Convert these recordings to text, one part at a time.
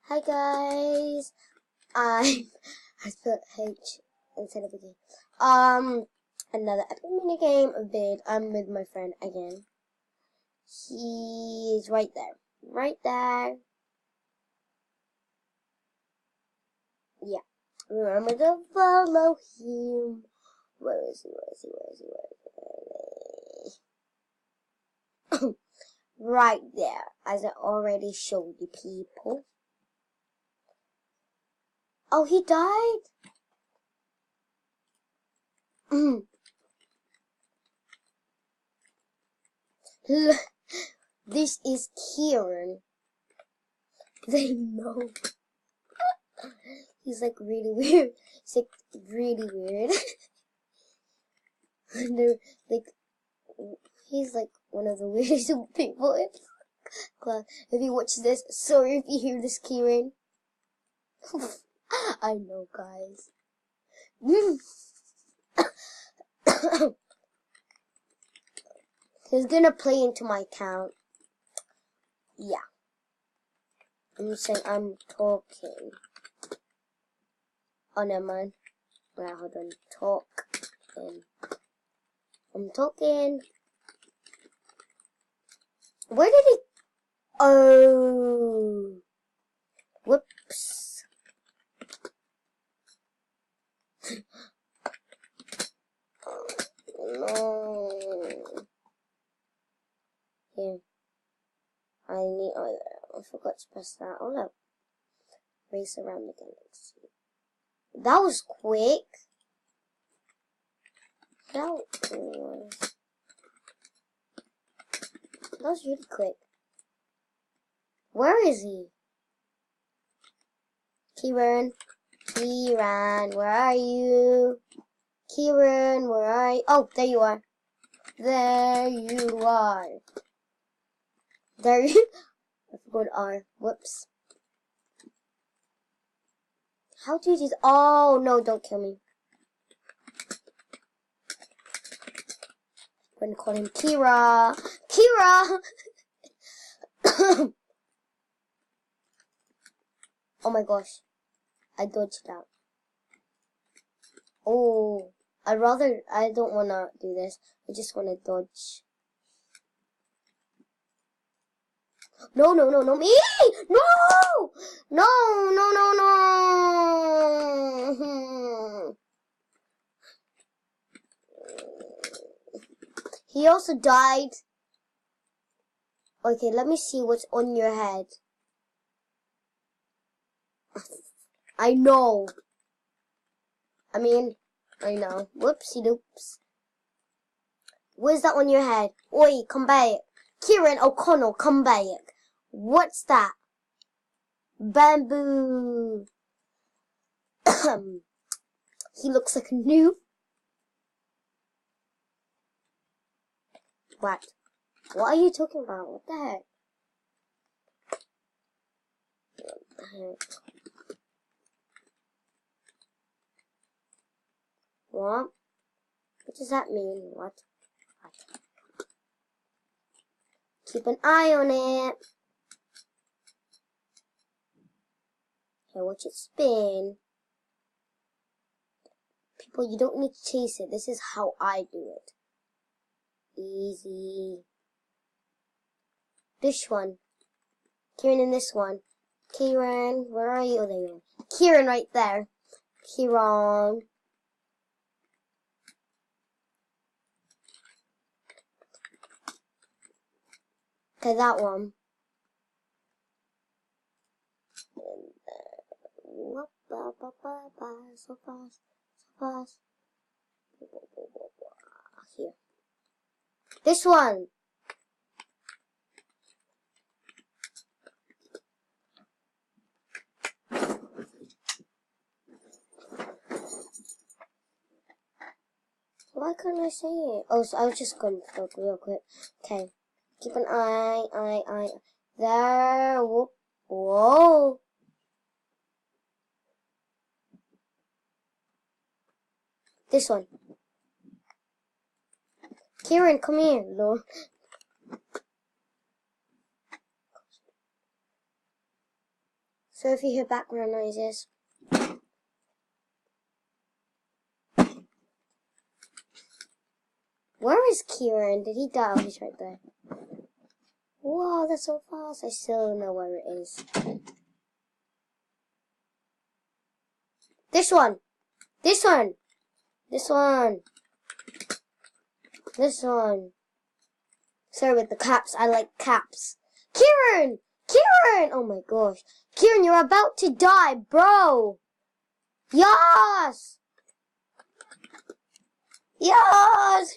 Hi guys, I spelled H instead of a K. Another epic mini game vid. I'm with my friend again. He's right there. Right there. Yeah. Remember to follow him. Where is he? Right there, as I already showed you people. Oh, he died? This is Kieran. They know. He's like really weird. He's like really weird. And they're like, he's like one of the weirdest people in class. If you watch this, sorry if you hear this, Kieran. I know, guys. He's gonna play into my account. Yeah. I'm saying I'm talking. Oh, never mind. Wait, hold on. I'm talking. Where did he? Oh. Whoops. No. Here. I forgot to press that. Oh no. Race around the galaxy. That was quick. That was really quick. Where is he? Kieran, where are you? Kieran, where are you? Oh, there you are. There you are. There you. I forgot R. Whoops. How do you just? Oh no! Don't kill me. I'm gonna call him Kira. Kira. Oh my gosh. I dodged out. Oh, I don't wanna do this. I just wanna dodge. No, me! No! No! He also died. Okay, let me see what's on your head. I know. I know. Whoopsie doops. What is that on your head? Oi, come back. Kieran O'Connell, come back. What's that? Bamboo. He looks like a noob. What? What are you talking about? What the heck? What? What does that mean? What? Keep an eye on it. Okay, watch it spin. People, you don't need to chase it. This is how I do it. Easy. This one. Kieran in this one. Kieran, where are you? Oh, there you are. Kieran right there. Kieran. Okay, that one. So fast. Here. This one. Why couldn't I say it? Oh, so I was just going to look real quick. Okay. Keep an eye. There. Whoop. Whoa. This one. Kieran, come here. No. So if you hear background noises. Where is Kieran? Did he die? Oh, he's right there. Wow, that's so fast. I still don't know where it is. This one. This one. This one. This one. Sorry with the caps. I like caps. Kieran! Kieran! Oh my gosh. Kieran, you're about to die, bro. Yes! Yes!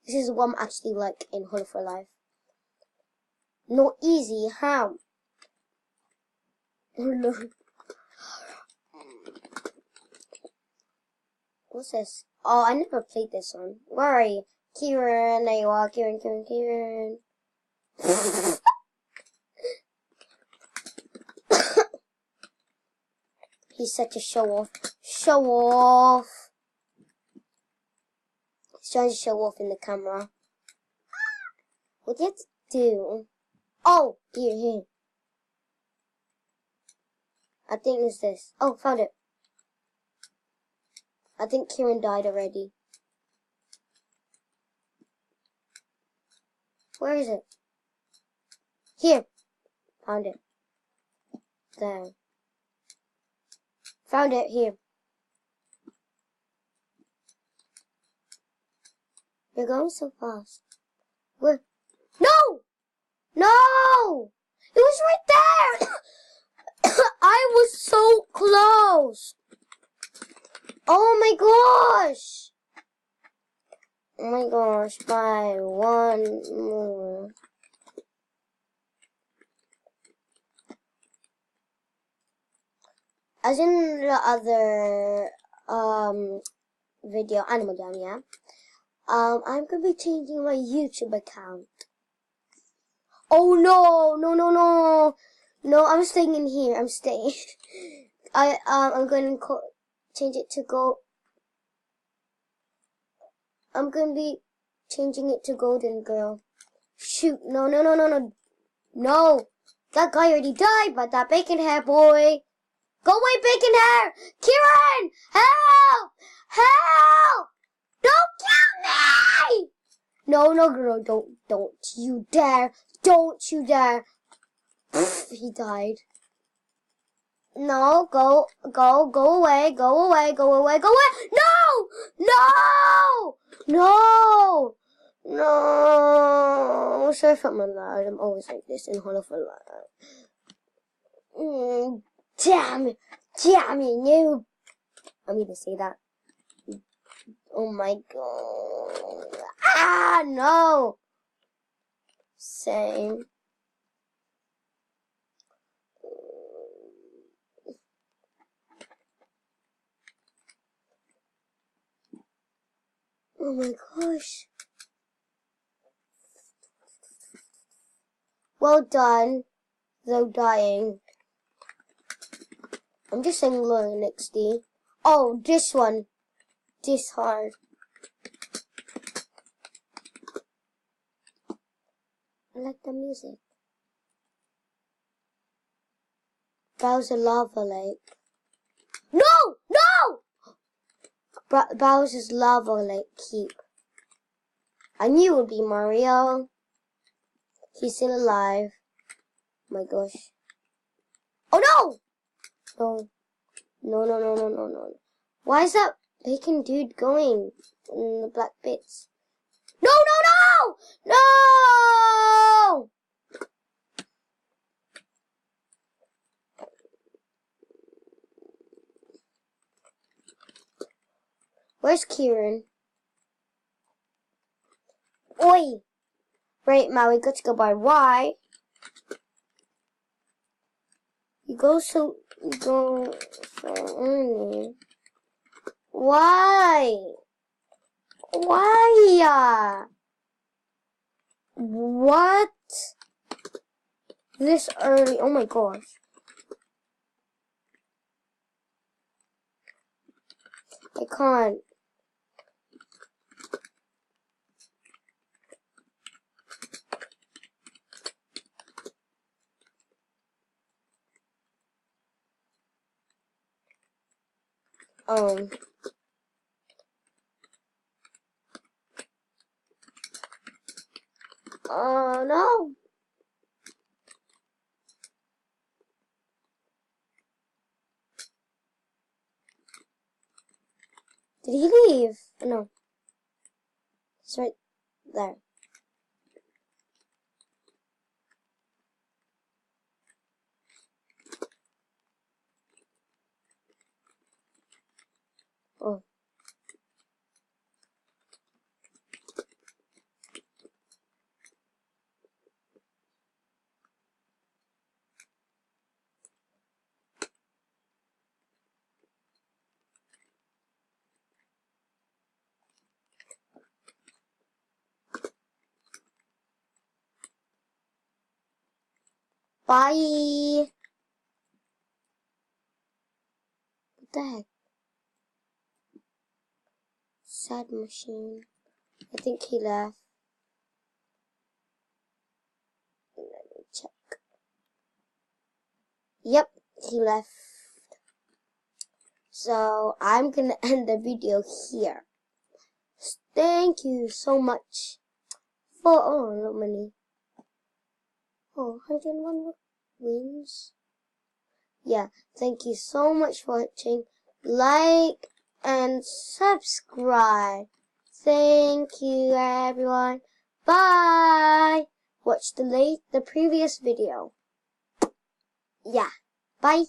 This is what I'm actually like in Hollow for Life. Not easy, how? Oh no. What's this? Oh, I never played this one. Where are you? Kieran, there you are. Kieran, Kieran, Kieran. He's such a show-off. Show-off. He's trying to show off in the camera. What do you have to do? Oh, here. I think it's this. Oh, found it. I think Kieran died already. Where is it? Here. Found it. There. Found it here. You're going so fast. Where? No! No! It was right there! I was so close! Oh my gosh! Oh my gosh, by one more. As in the other video, Animal Jam, yeah? I'm gonna be changing my YouTube account. Oh no, no, I'm staying in here. I'm staying. I'm going to change it to go. I'm going to be changing it to Golden Girl. Shoot, no. No, that guy already died, but that bacon hair boy. Go away, bacon hair! Kieran! Help! Help! Don't kill me! No, girl, don't you dare. Don't you dare. He died. No, go away. No. Sorry if I'm loud. I'm always like this in Hollow for Life. Damn it, noob. I'm gonna say that. Oh my god. Ah, no. Same. Oh my gosh. Well done, though dying. I'm just saying low XD. Oh, this one. This hard. I like the music. Bowser Lava Lake. No! Bowser's Lava Lake Keep. I knew it would be Mario. He's still alive. Oh my gosh. Oh no! No. Why is that bacon dude going in the black bits? No! Where's Kieran? Oi! Right, Maui, got to go by. Why? You go so early. Why? What? This early? Oh my gosh. I can't. Oh no. Did he leave? No. It's right there. Oh. Bye. What the heck? Sad machine. I think he left. Let me check. Yep, he left. So I'm gonna end the video here. Thank you so much for how many? 101 wins. Yeah, thank you so much for watching. Like and subscribe. Thank you, everyone. Bye. Watch the previous video. Yeah. Bye.